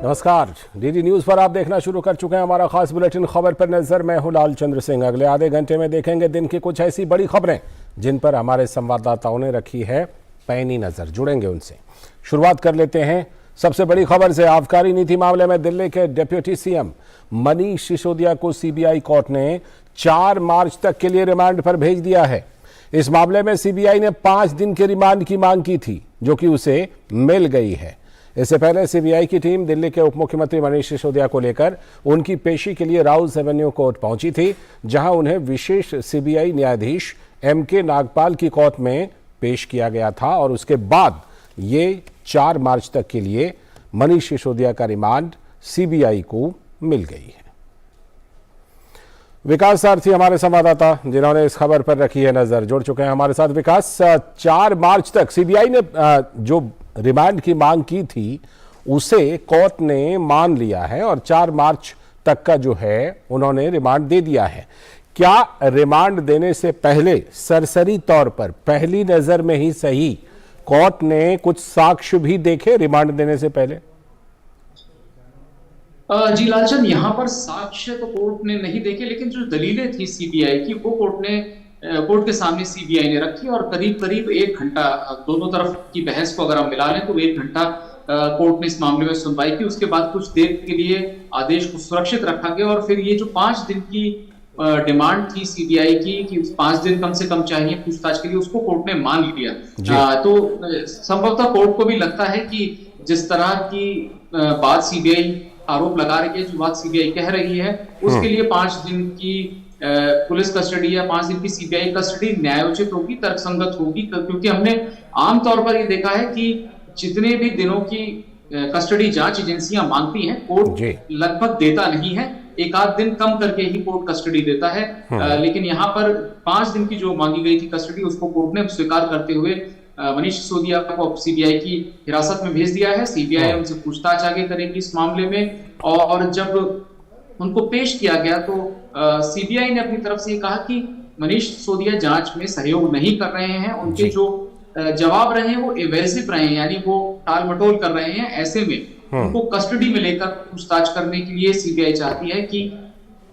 नमस्कार, DD news पर आप देखना शुरू कर चुके हैं हमारा खास बुलेटिन खबर पर नजर। मैं हूं लाल चंद्र सिंह। अगले आधे घंटे में देखेंगे दिन की कुछ ऐसी बड़ी खबरें जिन पर हमारे संवाददाताओं ने रखी है पैनी नजर। जुड़ेंगे उनसे। शुरुआत कर लेते हैं सबसे बड़ी खबर से। आबकारी नीति मामले में दिल्ली के डिप्टी सीएम मनीष सिसोदिया को सीबीआई कोर्ट ने 4 मार्च तक के लिए रिमांड पर भेज दिया है। इस मामले में सीबीआई ने 5 दिन के रिमांड की मांग की थी, जो कि उसे मिल गई है। इससे पहले सीबीआई की टीम दिल्ली के उप मुख्यमंत्री मनीष सिसोदिया को लेकर उनकी पेशी के लिए राउज एवेन्यू कोर्ट पहुंची थी, जहां उन्हें विशेष सीबीआई न्यायाधीश एमके नागपाल की कोर्ट में पेश किया गया था और उसके बाद ये 4 मार्च तक के लिए मनीष सिसोदिया का रिमांड सीबीआई को मिल गई है। विकास सारथी हमारे संवाददाता जिन्होंने इस खबर पर रखी है नजर, जुड़ चुके हैं हमारे साथ। विकास, 4 मार्च तक सीबीआई ने जो रिमांड की मांग की थी उसे कोर्ट ने मान लिया है और 4 मार्च तक का जो है उन्होंने रिमांड दे दिया है। क्या रिमांड देने से पहले सरसरी तौर पर पहली नजर में ही सही कोर्ट ने कुछ साक्ष्य भी देखे रिमांड देने से पहले? जी लालचंद, यहाँ पर साक्ष्य तो कोर्ट ने नहीं देखे, लेकिन जो दलीलें थी सीबीआई की वो कोर्ट के सामने सीबीआई ने रखी और करीब करीब 1 घंटा दोनों तरफ की बहस को अगर हम मिला लें तो 1 घंटा कोर्ट ने इस मामले में सुनवाई की। उसके बाद कुछ देर के लिए आदेश को सुरक्षित रखा गया और फिर ये जो 5 दिन की डिमांड थी सीबीआई की कि 5 दिन कम से कम चाहिए पूछताछ के लिए, उसको कोर्ट ने मान लिया। तो संभवतः कोर्ट को भी लगता है कि जिस तरह की बात सीबीआई आरोप लगा रही है, जो बात सीबीआई कह रही है, उसके लिए 5 दिन की पुलिस कस्टडी या 5 दिन की सीबीआई कस्टडी न्यायोचित होगी, तर्कसंगत होगी, क्योंकि हमने आमतौर पर ये देखा है कि जितने भी दिनों की कस्टडी जांच एजेंसियां मांगती हैं, कोर्ट लगभग देता नहीं है। 1 आध दिन कम करके ही कोर्ट कस्टडी देता है। लेकिन यहाँ पर 5 दिन की जो मांगी गई थी कस्टडी, उसको कोर्ट ने स्वीकार करते हुए मनीष सिसोदिया को सीबीआई की हिरासत में भेज दिया है। सीबीआई उनसे पूछताछ आगे करेगी इस मामले में। और जब उनको पेश किया गया तो सीबीआई ने अपनी तरफ से कहा कि मनीष सिसोदिया जांच में सहयोग नहीं कर रहे हैं। उनके जो जवाब रहे हैं वो एवेसिव रहे हैं, यानी वो टाल मटोल कर रहे हैं। ऐसे में उनको कस्टडी में लेकर पूछताछ करने के लिए सीबीआई चाहती है कि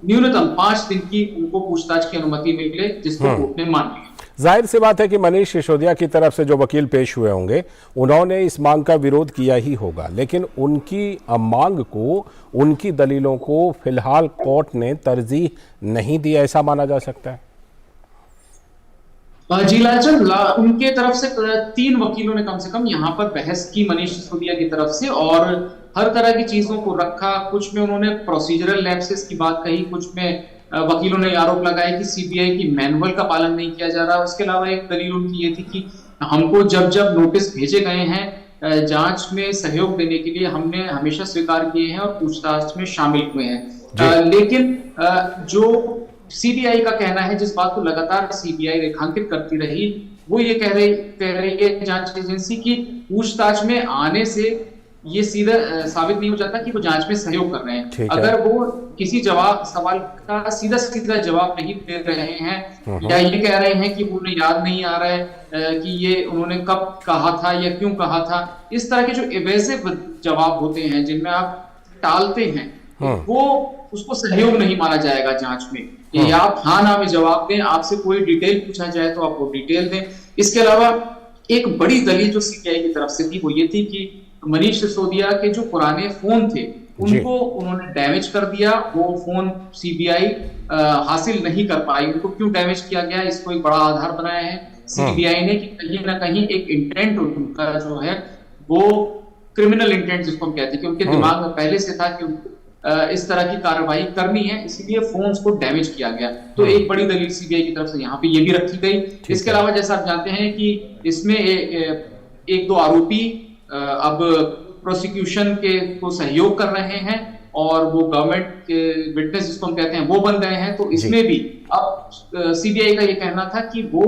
न्यूनतम 5 दिन की उनको पूछताछ की अनुमति मिले, जिसको कोर्ट ने मान लिया। जाहिर सी बात है कि मनीष सिसोदिया की तरफ से जो वकील पेश हुए होंगे उन्होंने इस मांग का विरोध किया ही होगा, लेकिन उनकी मांग को, उनकी दलीलों को फिलहाल कोर्ट ने तरजीह नहीं दी, ऐसा माना जा सकता है? जी लालचंद, उनके तरफ से 3 वकीलों ने कम से कम यहाँ पर बहस की मनीष सिसोदिया की तरफ से और हर तरह की चीजों को रखा। कुछ में उन्होंने प्रोसीजरल लैप्सेस की बात कही, कुछ में वकीलों ने आरोप लगाया कि सीबीआई की मैनुअल का पालन नहीं किया जा रहा। उसके अलावा एक दलील उनकी ये थी कि हमको जब जब नोटिस भेजे गए हैं जांच में सहयोग देने के लिए, हमने हमेशा स्वीकार किए हैं और पूछताछ में शामिल हुए हैं। लेकिन जो सीबीआई का कहना है, जिस बात को लगातार सीबीआई रेखांकित करती रही, वो ये कह रही है जांच एजेंसी की पूछताछ में आने से ये सीधा साबित नहीं हो जाता कि वो जांच में सहयोग कर रहे हैं। अगर वो किसी सवाल का सीधा जवाब नहीं दे रहे हैं या ये कह रहे हैं कि उन्हें याद नहीं आ रहा है कि ये उन्होंने कब कहा था या क्यों कहा था, इस तरह के जो एवेसिव जवाब होते हैं जिनमें आप टालते हैं, वो उसको सहयोग नहीं माना जाएगा जांच में। कि आप हाँ ना में जवाब दें, आपसे कोई डिटेल पूछा जाए तो आप वो डिटेल दें। इसके अलावा एक बड़ी दलील जो सीबीआई की तरफ से थी वो ये थी कि मनीष सिसोदिया के जो पुराने फोन थे उनको उन्होंने डैमेज कर दिया। वो फोन सीबीआई हासिल नहीं कर पाई। उनको क्यों डैमेज किया गया, इसको एक बड़ा आधार बनाया है सीबीआई ने कि कहीं ना कहीं एक इंटेंट उनका जो है वो क्रिमिनल इंटेंट जिसको हम कहते हैं कि उनके दिमाग में पहले से था कि इस तरह की कार्रवाई करनी है, इसीलिए फोन्स को डैमेज किया गया। तो एक बड़ी दलील सीबीआई की तरफ से यहाँ पे ये भी रखी गई। इसके अलावा जैसा आप जानते हैं कि इसमें 1-2 आरोपी अब प्रोसिक्यूशन को सहयोग कर रहे हैं और वो गवर्नमेंट के विटनेस जिसको हम कहते हैं वो बन गए हैं। तो इसमें भी अब सीबीआई का ये कहना था कि वो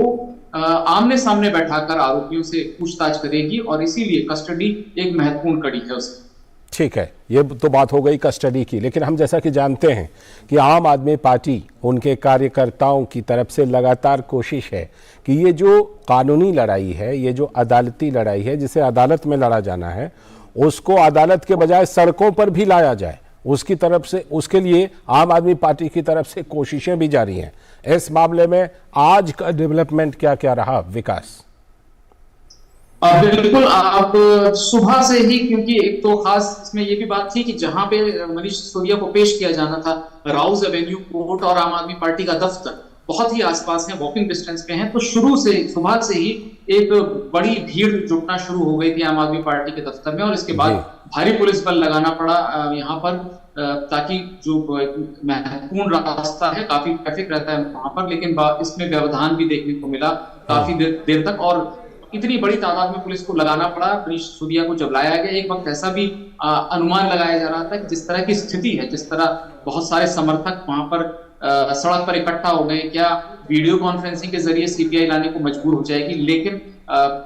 आमने सामने बैठाकर आरोपियों से पूछताछ करेगी और इसीलिए कस्टडी एक महत्वपूर्ण कड़ी है उसकी। ठीक है, ये तो बात हो गई कस्टडी की, लेकिन हम जैसा कि जानते हैं कि आम आदमी पार्टी, उनके कार्यकर्ताओं की तरफ से लगातार कोशिश है कि ये जो कानूनी लड़ाई है, ये जो अदालती लड़ाई है जिसे अदालत में लड़ा जाना है, उसको अदालत के बजाय सड़कों पर भी लाया जाए, उसकी तरफ से, उसके लिए आम आदमी पार्टी की तरफ से कोशिशें भी जारी हैं। इस मामले में आज का डेवलपमेंट क्या क्या रहा विकास? बिल्कुल, आप सुबह से ही, क्योंकि एक तो खास इसमें ये भी बात थी कि जहां पे मनीष सिसोदिया को पेश किया जाना था, राउज एवेन्यू कोर्ट और आम आदमी पार्टी का दफ्तर बहुत ही आसपास है, वॉकिंग डिस्टेंस पे हैं, तो शुरू से सुबह से ही एक बड़ी भीड़ जुटना शुरू हो गई थी आम आदमी पार्टी के दफ्तर में। और इसके बाद भारी पुलिस बल लगाना पड़ा यहाँ पर, ताकि जो महत्वपूर्ण रास्ता है, काफी ट्रैफिक रहता है वहां पर, लेकिन इसमें व्यवधान भी देखने को मिला काफी देर तक। और इतनी बड़ी तादाद में पुलिस को लगाना पड़ा मनीष सिसोदिया को जब लाया गया। एक वक्त ऐसा भी अनुमान लगाया जा रहा था कि जिस तरह की स्थिति है, जिस तरह बहुत सारे समर्थक वहां पर सड़क पर इकट्ठा हो गए, क्या वीडियो कॉन्फ्रेंसिंग के जरिए सीबीआई लाने को मजबूर हो जाएगी। लेकिन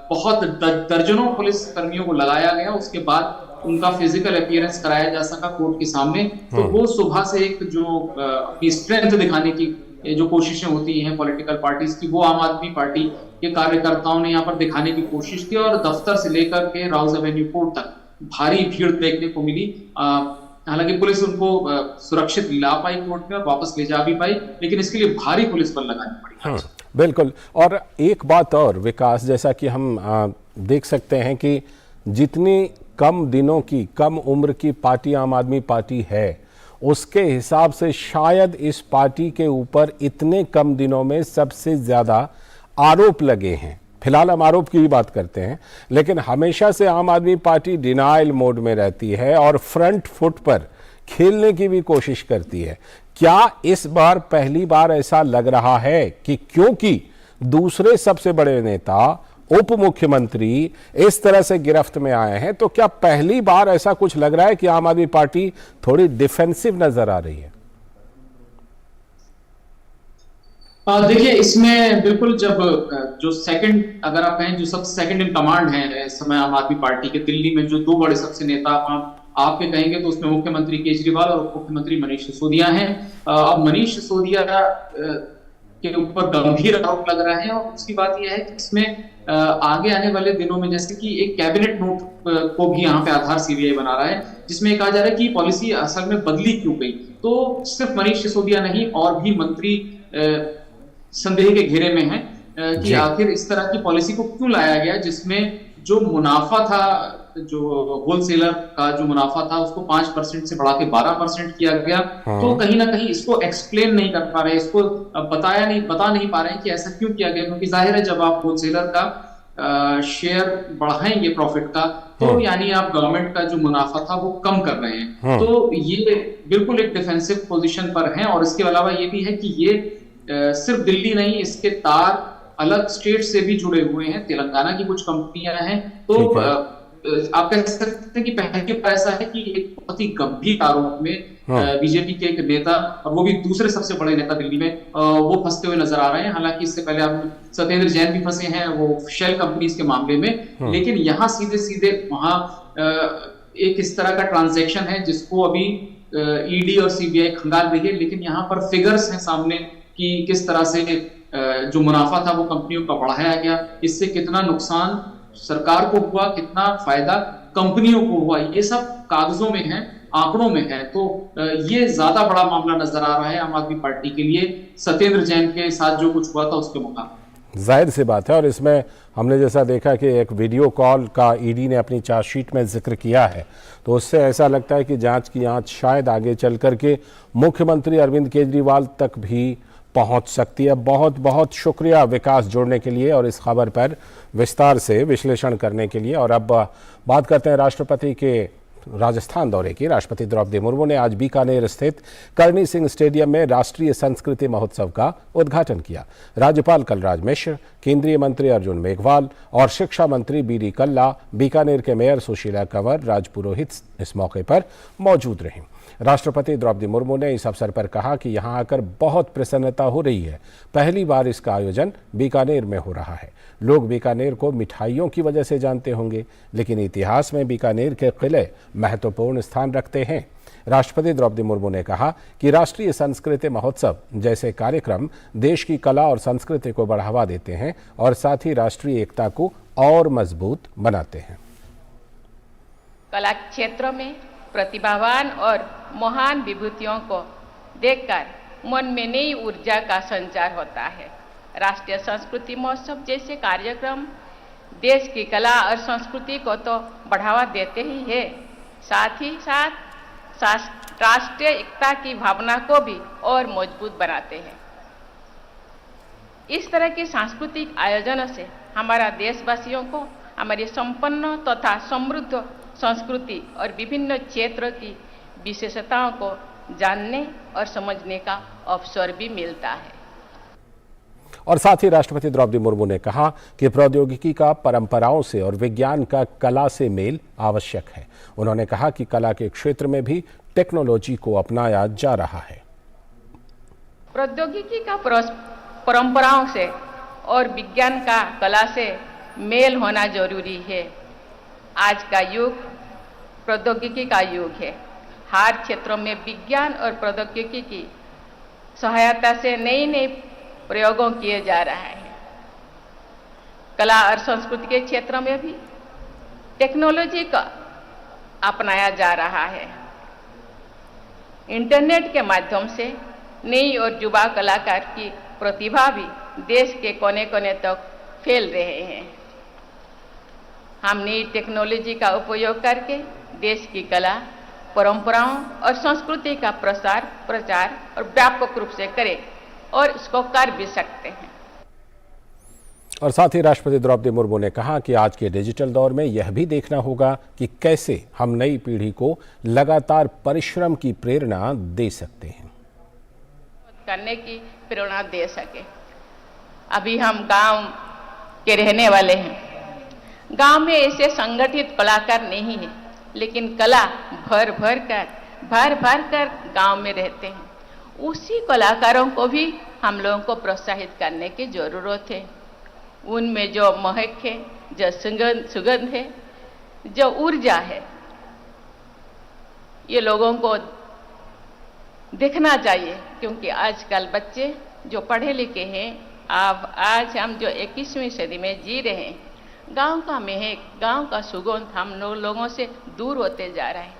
बहुत दर्जनों पुलिस कर्मियों को लगाया गया, उसके बाद उनका फिजिकल अपीयरेंस कराया जा सका कोर्ट के सामने। तो वो सुबह से एक जो अपनी स्ट्रेंथ दिखाने की जो कोशिशें होती हैं पॉलिटिकल पार्टीज की, वो आम आदमी पार्टी के कार्यकर्ताओं ने यहाँ पर दिखाने की कोशिश की। और दफ्तर से लेकर के राउज एवेन्यू कोर्ट तक भारी भीड़ देखने को मिली। हालांकि पुलिस उनको सुरक्षित ला पाई कोर्ट में और वापस ले जा भी पाई, लेकिन इसके लिए भारी पुलिस बल लगानी पड़ी। बिल्कुल। और एक बात और विकास, जैसा कि हम देख सकते हैं कि जितनी कम दिनों की, कम उम्र की पार्टी आम आदमी पार्टी है, उसके हिसाब से शायद इस पार्टी के ऊपर इतने कम दिनों में सबसे ज्यादा आरोप लगे हैं। फिलहाल हम आरोप की ही बात करते हैं, लेकिन हमेशा से आम आदमी पार्टी डिनाइल मोड में रहती है और फ्रंट फुट पर खेलने की भी कोशिश करती है। क्या इस बार पहली बार ऐसा लग रहा है कि क्योंकि दूसरे सबसे बड़े नेता, उप मुख्यमंत्री इस तरह से गिरफ्त में आए हैं, तो क्या पहली बार ऐसा कुछ लग रहा है कि आम आदमी पार्टी थोड़ी डिफेंसिव नजर आ रही है? देखिए, इसमें बिल्कुल जब जो सेकंड, अगर आप कहें जो सबसे सेकंड इन कमांड है इस समय आम आदमी पार्टी के, दिल्ली में जो दो बड़े सबसे नेता आप ये कहेंगे, तो उसमें मुख्यमंत्री केजरीवाल और मुख्यमंत्री मनीष सिसोदिया हैं। अब मनीष सिसोदिया के ऊपर गंभीर आरोप लग रहे हैं। और उसकी बात यह है कि इसमें आगे आने वाले दिनों में, जैसे कि एक कैबिनेट नोट को भी यहाँ पे आधार सीबीआई बना रहा है, जिसमें कहा जा रहा है कि पॉलिसी असल में बदली क्यों गई। तो सिर्फ मनीष सिसोदिया नहीं, और भी मंत्री संदेह के घेरे में है कि आखिर इस तरह की पॉलिसी को क्यों लाया गया, जिसमें जो मुनाफा था, जो होलसेलर का जो मुनाफा था, उसको 5% से बढ़ा के 12% किया गया। तो कहीं ना कहीं इसको एक्सप्लेन नहीं कर पा रहे, इसको बता नहीं पा रहे हैं कि ऐसा क्यों किया गया। क्योंकि जाहिर है, जब आप होलसेलर का शेयर बढ़ाएंगे प्रॉफिट का, तो यानी आप गवर्नमेंट का जो मुनाफा था वो कम कर रहे हैं। तो ये बिल्कुल एक डिफेंसिव पोजीशन पर है। और इसके अलावा ये भी है कि ये सिर्फ दिल्ली नहीं, इसके तार अलग स्टेट से भी जुड़े हुए हैं। तेलंगाना की कुछ कंपनियां हैं। तो आप कह सकते हैं कि पहले बार ऐसा है कि एक बहुत ही गंभीर आरोप में बीजेपी के एक नेता, और वो भी दूसरे सबसे बड़े नेता दिल्ली में, वो फंसते हुए नजर आ रहे हैं। हालांकि इससे पहले आप सत्येंद्र जैन भी फंसे हैं, वो शेल कंपनीज के मामले में। लेकिन यहाँ सीधे सीधे वहां एक इस तरह का ट्रांजैक्शन है जिसको अभी ईडी और सीबीआई खंगाल रही है। लेकिन यहाँ पर फिगर्स हैं सामने कि किस तरह से जो मुनाफा था वो कंपनियों का बढ़ाया गया, इससे कितना नुकसान सरकार को हुआ, कितना फायदा कंपनियों को हुआ, ये सब कागजों में है, आंकड़ों में है। तो ये ज्यादा बड़ा मामला नजर आ रहा है आम आदमी पार्टी के लिए, सत्येंद्र जैन के साथ जो कुछ हुआ था उसके मुकाबले। जाहिर सी बात है। और इसमें हमने जैसा देखा कि एक वीडियो कॉल का ईडी ने अपनी चार्जशीट में जिक्र किया है, तो उससे ऐसा लगता है कि जांच की आंच शायद आगे चल करके मुख्यमंत्री अरविंद केजरीवाल तक भी पहुंच सकती है। बहुत बहुत शुक्रिया विकास जोड़ने के लिए और इस खबर पर विस्तार से विश्लेषण करने के लिए। और अब बात करते हैं राष्ट्रपति के राजस्थान दौरे की। राष्ट्रपति द्रौपदी मुर्मू ने आज बीकानेर स्थित करणी सिंह स्टेडियम में राष्ट्रीय संस्कृति महोत्सव का उद्घाटन किया। राज्यपाल कलराज मिश्र, केंद्रीय मंत्री अर्जुन मेघवाल और शिक्षा मंत्री बीडी कल्ला, बीकानेर के मेयर सुशीला कंवर, राजपुरोहित इस मौके पर मौजूद रहीं। राष्ट्रपति द्रौपदी मुर्मू ने इस अवसर पर कहा कि यहां आकर बहुत प्रसन्नता हो रही है। पहली बार इसका आयोजन बीकानेर में हो रहा है। लोग बीकानेर को मिठाइयों की वजह से जानते होंगे, लेकिन इतिहास में बीकानेर के किले महत्वपूर्ण स्थान रखते हैं। राष्ट्रपति द्रौपदी मुर्मू ने कहा कि राष्ट्रीय संस्कृति महोत्सव जैसे कार्यक्रम देश की कला और संस्कृति को बढ़ावा देते हैं और साथ ही राष्ट्रीय एकता को और मजबूत बनाते हैं। कला क्षेत्र में प्रतिभावान और महान विभूतियों को देखकर मन में नई ऊर्जा का संचार होता है। राष्ट्रीय संस्कृति महोत्सव जैसे कार्यक्रम देश की कला और संस्कृति को तो बढ़ावा देते ही है, साथ ही साथ राष्ट्रीय एकता की भावना को भी और मजबूत बनाते हैं। इस तरह के सांस्कृतिक आयोजनों से हमारा देशवासियों को हमारी संपन्न तथा समृद्ध संस्कृति और विभिन्न क्षेत्रों की विशेषताओं को जानने और समझने का अवसर भी मिलता है। और साथ ही राष्ट्रपति द्रौपदी मुर्मू ने कहा कि प्रौद्योगिकी का परंपराओं से और विज्ञान का कला से मेल आवश्यक है। उन्होंने कहा कि कला के क्षेत्र में भी टेक्नोलॉजी को अपनाया जा रहा है। प्रौद्योगिकी का परंपराओं से और विज्ञान का कला से मेल होना जरूरी है। आज का युग प्रौद्योगिकी का युग है। हर क्षेत्रों में विज्ञान और प्रौद्योगिकी की सहायता से नए नए प्रयोगों किए जा रहा है। कला और संस्कृति के क्षेत्र में भी टेक्नोलॉजी का अपनाया जा रहा है। इंटरनेट के माध्यम से नई और युवा कलाकार की प्रतिभा भी देश के कोने कोने तक फैल रहे हैं। हम नई टेक्नोलॉजी का उपयोग करके देश की कला, परंपराओं और संस्कृति का प्रचार और व्यापक रूप से करें और इसको कर भी सकते हैं। और साथ ही राष्ट्रपति द्रौपदी मुर्मू ने कहा कि आज के डिजिटल दौर में यह भी देखना होगा कि कैसे हम नई पीढ़ी को लगातार परिश्रम की प्रेरणा दे सकते हैं, करने की प्रेरणा दे सके। अभी हम गांव के रहने वाले हैं। गांव में ऐसे संगठित कलाकार नहीं है, लेकिन कला भर भर कर गांव में रहते हैं। उसी कलाकारों को भी हम लोगों को प्रोत्साहित करने की जरूरत है। उनमें जो महक है, जो सुगंध है, जो ऊर्जा है, ये लोगों को देखना चाहिए। क्योंकि आजकल बच्चे जो पढ़े लिखे हैं, अब आज हम जो 21वीं सदी में जी रहे हैं, गांव का महक, गांव का सुगंध हम लोगों से दूर होते जा रहा है।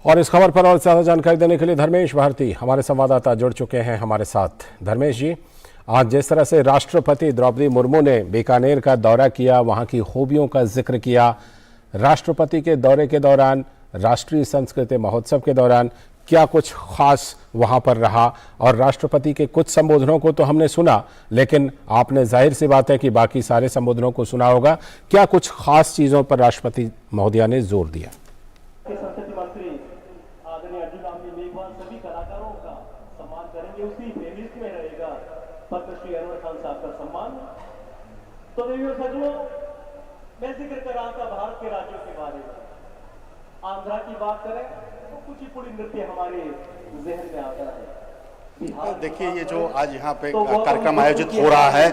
और इस खबर पर और ज्यादा जानकारी देने के लिए धर्मेश भारती हमारे संवाददाता जुड़ चुके हैं हमारे साथ। धर्मेश जी, आज जिस तरह से राष्ट्रपति द्रौपदी मुर्मू ने बीकानेर का दौरा किया, वहां की खूबियों का जिक्र किया, राष्ट्रपति के दौरे के दौरान, राष्ट्रीय संस्कृति महोत्सव के दौरान क्या कुछ खास वहां पर रहा? और राष्ट्रपति के कुछ संबोधनों को तो हमने सुना, लेकिन आपने जाहिर सी बात है कि बाकी सारे संबोधनों को सुना होगा। क्या कुछ खास चीजों पर राष्ट्रपति महोदया ने जोर दिया? संस्कृति मंत्री आदरणीय अर्जुन राम मेघवाल सभी कलाकारों का सम्मान करेंगे। उसी प्लेलिस्ट में रहेगा पद्मश्री अनवर खान साहब का सम्मान। तो देवियों सज्जनों, मैं जिक्र कर रहा था भारत के राज्यों के बारे में। आंध्रा की बात करें तो कुचिपुड़ी नृत्य हमारे जहन में आता है। देखिए, ये जो आज यहाँ पे कार्यक्रम आयोजित हो रहा है,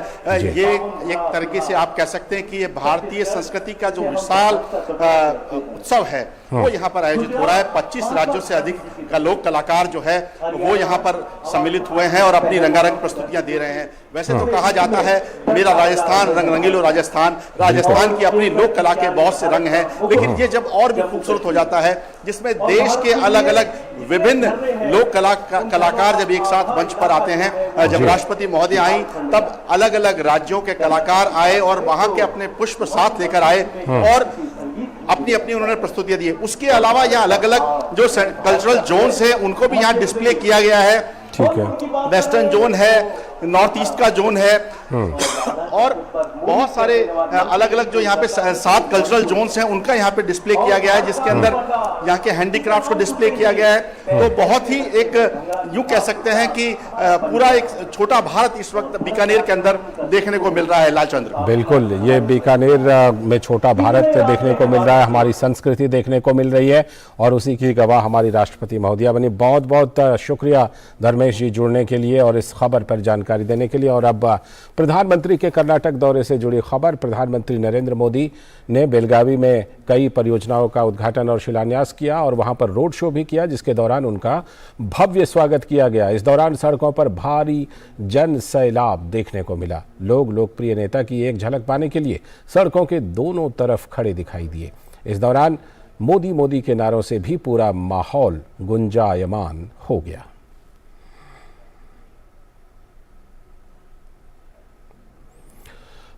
ये एक तरीके से आप कह सकते हैं कि ये भारतीय संस्कृति का जो विशाल उत्सव है वो यहाँ पर आयोजित हो रहा है। 25 राज्यों से अधिक का लोक कलाकार जो है वो यहाँ पर सम्मिलित हुए हैं और अपनी रंगारंग प्रस्तुतियां दे रहे हैं। वैसे तो कहा जाता है मेरा राजस्थान रंग रंगीलो राजस्थान की अपनी लोक कला के बहुत से रंग हैं, लेकिन ये जब और भी खूबसूरत हो जाता है, जिसमें देश के अलग अलग विभिन्न लोक कलाकार जब एक साथ मंच पर आते हैं। जब राष्ट्रपति महोदय आई तब अलग अलग राज्यों के कलाकार आए और वहां के अपने पुष्प साथ लेकर आए और अपनी अपनी उन्होंने प्रस्तुतियां दी। उसके अलावा यहाँ अलग अलग जो कल्चरल जोन्स हैं उनको भी यहाँ डिस्प्ले किया गया है। ठीक है, वेस्टर्न जोन है, नॉर्थ ईस्ट का जोन है और बहुत सारे अलग अलग जो यहाँ पे 7 कल्चरल जोन्स हैं उनका यहाँ पे डिस्प्ले किया गया है, जिसके अंदर यहाँ के हैंडीक्राफ्ट को डिस्प्ले किया गया है। तो बहुत ही एक यूं कह सकते हैं कि पूरा एक छोटा भारत इस वक्त बीकानेर के अंदर देखने को मिल रहा है। लालचंद्र, बिल्कुल, ये बीकानेर में छोटा भारत देखने को मिल रहा है, हमारी संस्कृति देखने को मिल रही है और उसी की गवाह हमारी राष्ट्रपति महोदया बनी। बहुत बहुत शुक्रिया धर्मेश जी जुड़ने के लिए और इस खबर पर जानकारी जानकारी देने के लिए। और अब प्रधानमंत्री के कर्नाटक दौरे से जुड़ी खबर। प्रधानमंत्री नरेंद्र मोदी ने बेलगावी में कई परियोजनाओं का उद्घाटन और शिलान्यास किया और वहां पर रोड शो भी किया, जिसके दौरान उनका भव्य स्वागत किया गया। इस दौरान सड़कों पर भारी जन सैलाब देखने को मिला। लोग लोकप्रिय नेता की एक झलक पाने के लिए सड़कों के दोनों तरफ खड़े दिखाई दिए। इस दौरान मोदी मोदी के नारों से भी पूरा माहौल गुंजायमान हो गया।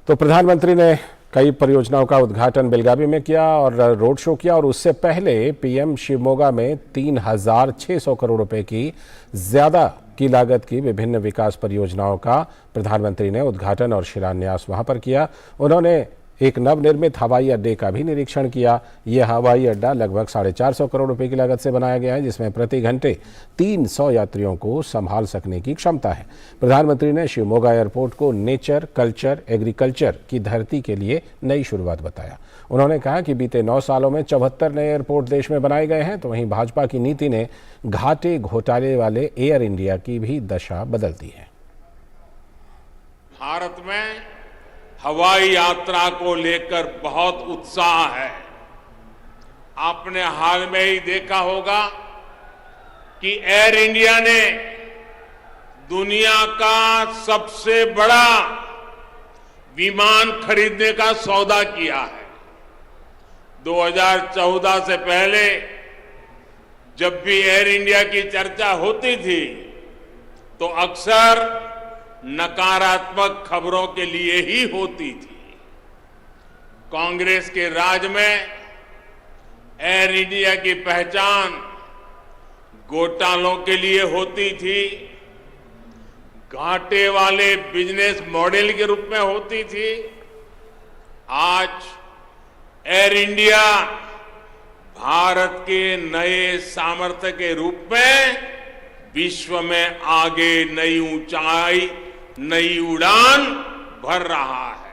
तो प्रधानमंत्री ने कई परियोजनाओं का उद्घाटन बेलगावी में किया और रोड शो किया, और उससे पहले पीएम शिवमोगा में 3,600 करोड़ रुपए की ज्यादा की लागत की विभिन्न विकास परियोजनाओं का प्रधानमंत्री ने उद्घाटन और शिलान्यास वहां पर किया। उन्होंने एक नवनिर्मित हवाई अड्डे का भी निरीक्षण किया। यह हवाई अड्डा लगभग 450 करोड़ रुपए की लागत से बनाया गया है, जिसमें प्रति घंटे 300 यात्रियों को संभाल सकने की क्षमता है। प्रधानमंत्री ने शिवमोगा एयरपोर्ट को नेचर, कल्चर, एग्रीकल्चर की धरती के लिए नई शुरुआत बताया। उन्होंने कहा कि बीते 9 सालों में 74 नए एयरपोर्ट देश में बनाए गए हैं। तो वहीं भाजपा की नीति ने घाटे घोटाले वाले एयर इंडिया की भी दशा बदल दी है। भारत में हवाई यात्रा को लेकर बहुत उत्साह है। आपने हाल में ही देखा होगा कि एयर इंडिया ने दुनिया का सबसे बड़ा विमान खरीदने का सौदा किया है। 2014 से पहले जब भी एयर इंडिया की चर्चा होती थी तो अक्सर नकारात्मक खबरों के लिए ही होती थी। कांग्रेस के राज में एयर इंडिया की पहचान घोटालों के लिए होती थी, घाटे वाले बिजनेस मॉडल के रूप में होती थी। आज एयर इंडिया भारत के नए सामर्थ्य के रूप में विश्व में आगे नई ऊंचाई, नई उड़ान भर रहा है।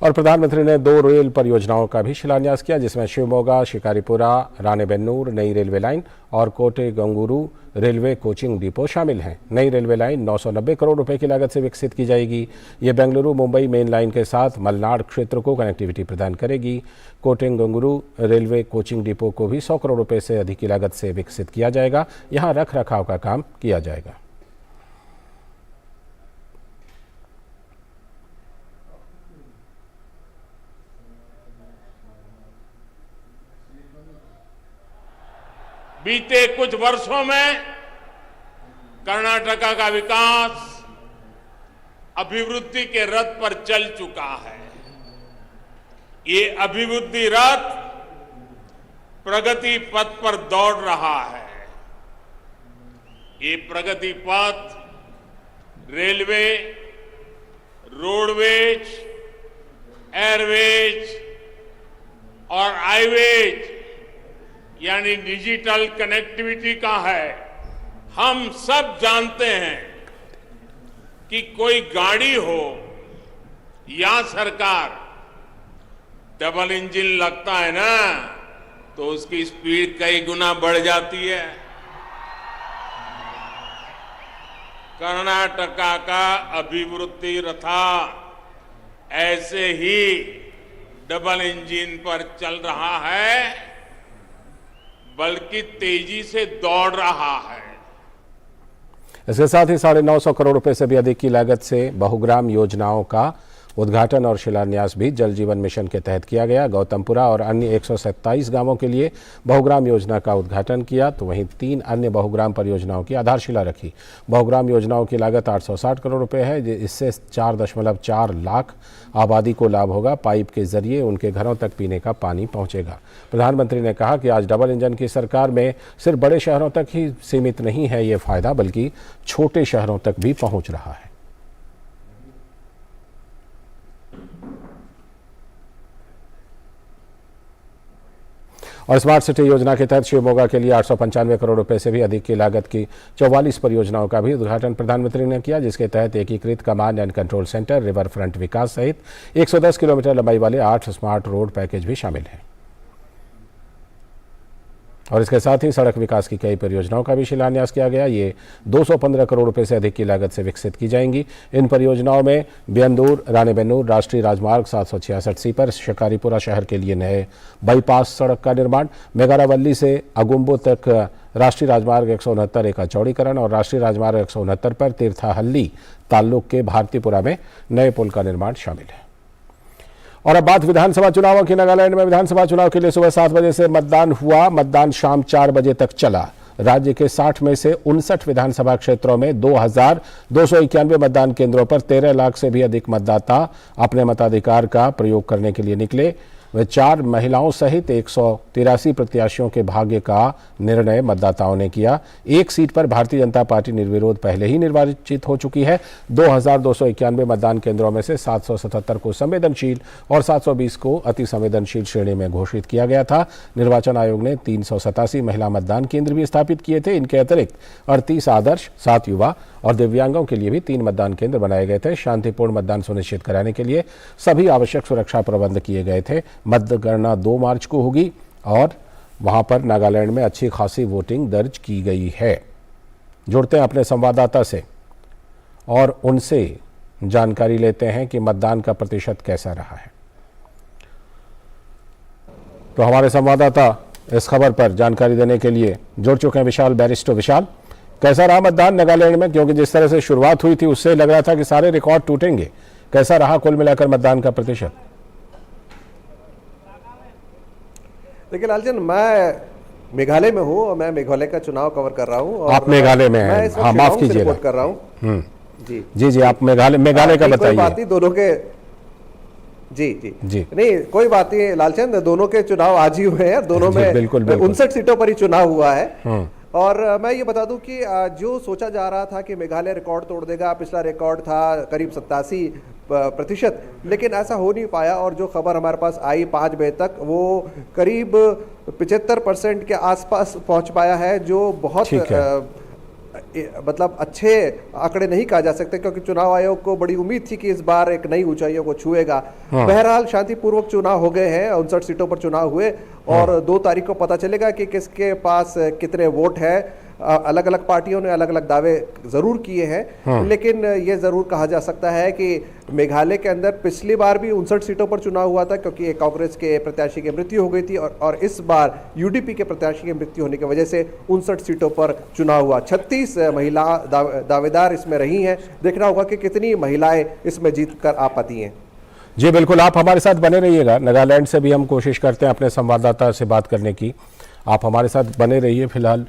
और प्रधानमंत्री ने 2 रेल परियोजनाओं का भी शिलान्यास किया, जिसमें शिवमोगा, शिकारीपुरा, राणेबेन्नूर नई रेलवे लाइन और कोटे गंगुरू रेलवे कोचिंग डिपो शामिल हैं। नई रेलवे लाइन 990 करोड़ रुपए की लागत से विकसित की जाएगी। ये बेंगलुरु मुंबई मेन लाइन के साथ मलनाड क्षेत्र को कनेक्टिविटी प्रदान करेगी। कोटे गंगुरू रेलवे कोचिंग डिपो को भी 100 करोड़ रुपए से अधिक की लागत से विकसित किया जाएगा। यहाँ रख रखाव का काम किया जाएगा। बीते कुछ वर्षों में कर्नाटका का विकास अभिवृद्धि के रथ पर चल चुका है। ये अभिवृद्धि रथ प्रगति पथ पर दौड़ रहा है। ये प्रगति पथ रेलवे, रोडवेज, एयरवेज और हाईवेज यानी डिजिटल कनेक्टिविटी का है। हम सब जानते हैं कि कोई गाड़ी हो या सरकार, डबल इंजन लगता है ना तो उसकी स्पीड कई गुना बढ़ जाती है। कर्नाटका का अभिवृद्धि रथा ऐसे ही डबल इंजन पर चल रहा है, बल्कि तेजी से दौड़ रहा है। इसके साथ ही 950 करोड़ रुपए से भी अधिक की लागत से बहुग्राम योजनाओं का उद्घाटन और शिलान्यास भी जल जीवन मिशन के तहत किया गया। गौतमपुरा और अन्य 127 गांवों के लिए बहुग्राम योजना का उद्घाटन किया, तो वहीं 3 अन्य बहुग्राम परियोजनाओं की आधारशिला रखी। बहुग्राम योजनाओं की लागत 860 करोड़ रुपए है। इससे 4.4 लाख आबादी को लाभ होगा। पाइप के जरिए उनके घरों तक पीने का पानी पहुंचेगा। प्रधानमंत्री ने कहा कि आज डबल इंजन की सरकार में सिर्फ बड़े शहरों तक ही सीमित नहीं है ये फायदा, बल्कि छोटे शहरों तक भी पहुंच रहा है। और स्मार्ट सिटी योजना के तहत शिवमोगा के लिए 895 करोड़ रुपए से भी अधिक की लागत की 44 परियोजनाओं का भी उद्घाटन प्रधानमंत्री ने किया, जिसके तहत एकीकृत command and control centre, river front विकास सहित 110 किलोमीटर लंबाई वाले 8 स्मार्ट रोड पैकेज भी शामिल हैं। और इसके साथ ही सड़क विकास की कई परियोजनाओं का भी शिलान्यास किया गया। ये 215 करोड़ रुपए से अधिक की लागत से विकसित की जाएंगी। इन परियोजनाओं में बियंदूर रानीबेन्नूर राष्ट्रीय राजमार्ग 766C पर शिकारीपुरा शहर के लिए नए बाईपास सड़क का निर्माण, मेगारावल्ली से अगुम्बो तक राष्ट्रीय राजमार्ग 169A का चौड़ीकरण और राष्ट्रीय राजमार्ग 169 पर तीर्थाहल्ली ताल्लुक के भारतीपुरा में नए पुल का निर्माण शामिल है। और अब बात विधानसभा चुनावों की। नागालैंड में विधानसभा चुनाव के लिए सुबह 7 बजे से मतदान हुआ। मतदान शाम 4 बजे तक चला। राज्य के 60 में से 59 विधानसभा क्षेत्रों में 2291 मतदान केंद्रों पर 13 लाख से भी अधिक मतदाता अपने मताधिकार का प्रयोग करने के लिए निकले। वे 4 महिलाओं सहित 183 प्रत्याशियों के भाग्य का निर्णय मतदाताओं ने किया। एक सीट पर भारतीय जनता पार्टी निर्विरोध पहले ही निर्वाचित हो चुकी है। 2291 मतदान केंद्रों में से 777 को संवेदनशील और 720 को अति संवेदनशील श्रेणी में घोषित किया गया था। निर्वाचन आयोग ने 387 महिला मतदान केंद्र भी स्थापित किए थे। इनके अतिरिक्त 38 आदर्श, 7 युवा और दिव्यांगों के लिए भी 3 मतदान केंद्र बनाए गए थे। शांतिपूर्ण मतदान सुनिश्चित कराने के लिए सभी आवश्यक सुरक्षा प्रबंध किए गए थे। मतगणना 2 मार्च को होगी और वहां पर नागालैंड में अच्छी खासी वोटिंग दर्ज की गई है। जुड़ते हैं अपने संवाददाता से और उनसे जानकारी लेते हैं कि मतदान का प्रतिशत कैसा रहा है। तो हमारे संवाददाता इस खबर पर जानकारी देने के लिए जुड़ चुके हैं विशाल बैरिस्टो। विशाल, कैसा रहा मतदान नागालैंड में? क्योंकि जिस तरह से शुरुआत हुई थी उससे लग रहा था कि सारे रिकॉर्ड टूटेंगे। कैसा रहा कुल मिलाकर मतदान का प्रतिशत? देखिए लालचंद, मैं मेघालय में हूँ और मैं मेघालय का चुनाव कवर कर रहा हूँ। आप मेघालय में हैं? हाँ, माफ कीजिएगा। कर रहा हूँ। जी जी जी, आप मेघालय का बताइए। बात नहीं, दोनों के जी नहीं, कोई बात नहीं लालचंद, दोनों के चुनाव आज ही हुए हैं। दोनों में 59 सीटों पर ही चुनाव हुआ है। और मैं ये बता दूं कि जो सोचा जा रहा था कि मेघालय रिकॉर्ड तोड़ देगा, पिछला रिकॉर्ड था करीब 87%, लेकिन ऐसा हो नहीं पाया। और जो खबर हमारे पास आई 5 बजे तक, वो करीब 75% के आसपास पहुंच पाया है, जो बहुत मतलब अच्छे आंकड़े नहीं कहा जा सकते, क्योंकि चुनाव आयोग को बड़ी उम्मीद थी कि इस बार एक नई ऊंचाइयों को छुएगा। बहरहाल शांतिपूर्वक चुनाव हो गए हैं। 59 सीटों पर चुनाव हुए और 2 तारीख को पता चलेगा कि किसके पास कितने वोट है। अलग अलग पार्टियों ने अलग अलग दावे जरूर किए हैं, लेकिन ये जरूर कहा जा सकता है कि मेघालय के अंदर पिछली बार भी 59 सीटों पर चुनाव हुआ था, क्योंकि एक कांग्रेस के प्रत्याशी की मृत्यु हो गई थी और इस बार यूडीपी के प्रत्याशी की मृत्यु होने की वजह से 59 सीटों पर चुनाव हुआ। 36 महिला दावेदार इसमें रही हैं। देखना होगा कि कितनी महिलाएं इसमें जीत कर आ पाती हैं। जी बिल्कुल, आप हमारे साथ बने रहिएगा। नागालैंड से भी हम कोशिश करते हैं अपने संवाददाता से बात करने की। आप हमारे साथ बने रहिए फिलहाल,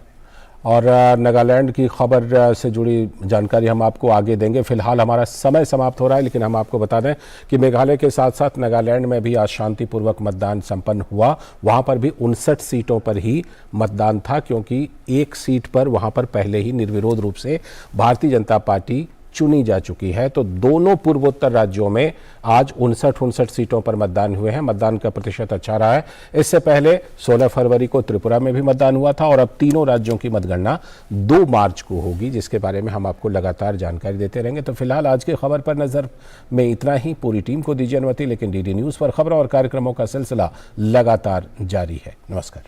और नागालैंड की खबर से जुड़ी जानकारी हम आपको आगे देंगे। फिलहाल हमारा समय समाप्त हो रहा है, लेकिन हम आपको बता दें कि मेघालय के साथ साथ नागालैंड में भी आज शांतिपूर्वक मतदान संपन्न हुआ। वहां पर भी 59 सीटों पर ही मतदान था, क्योंकि एक सीट पर वहां पर पहले ही निर्विरोध रूप से भारतीय जनता पार्टी चुनी जा चुकी है। तो दोनों पूर्वोत्तर राज्यों में आज 59 सीटों पर मतदान हुए हैं। मतदान का प्रतिशत अच्छा रहा है। इससे पहले 16 फरवरी को त्रिपुरा में भी मतदान हुआ था और अब तीनों राज्यों की मतगणना 2 मार्च को होगी, जिसके बारे में हम आपको लगातार जानकारी देते रहेंगे। तो फिलहाल आज की खबर पर नजर में इतना ही। पूरी टीम को दीजिए अनुमति, लेकिन डीडी न्यूज पर खबरों और कार्यक्रमों का सिलसिला लगातार जारी है। नमस्कार।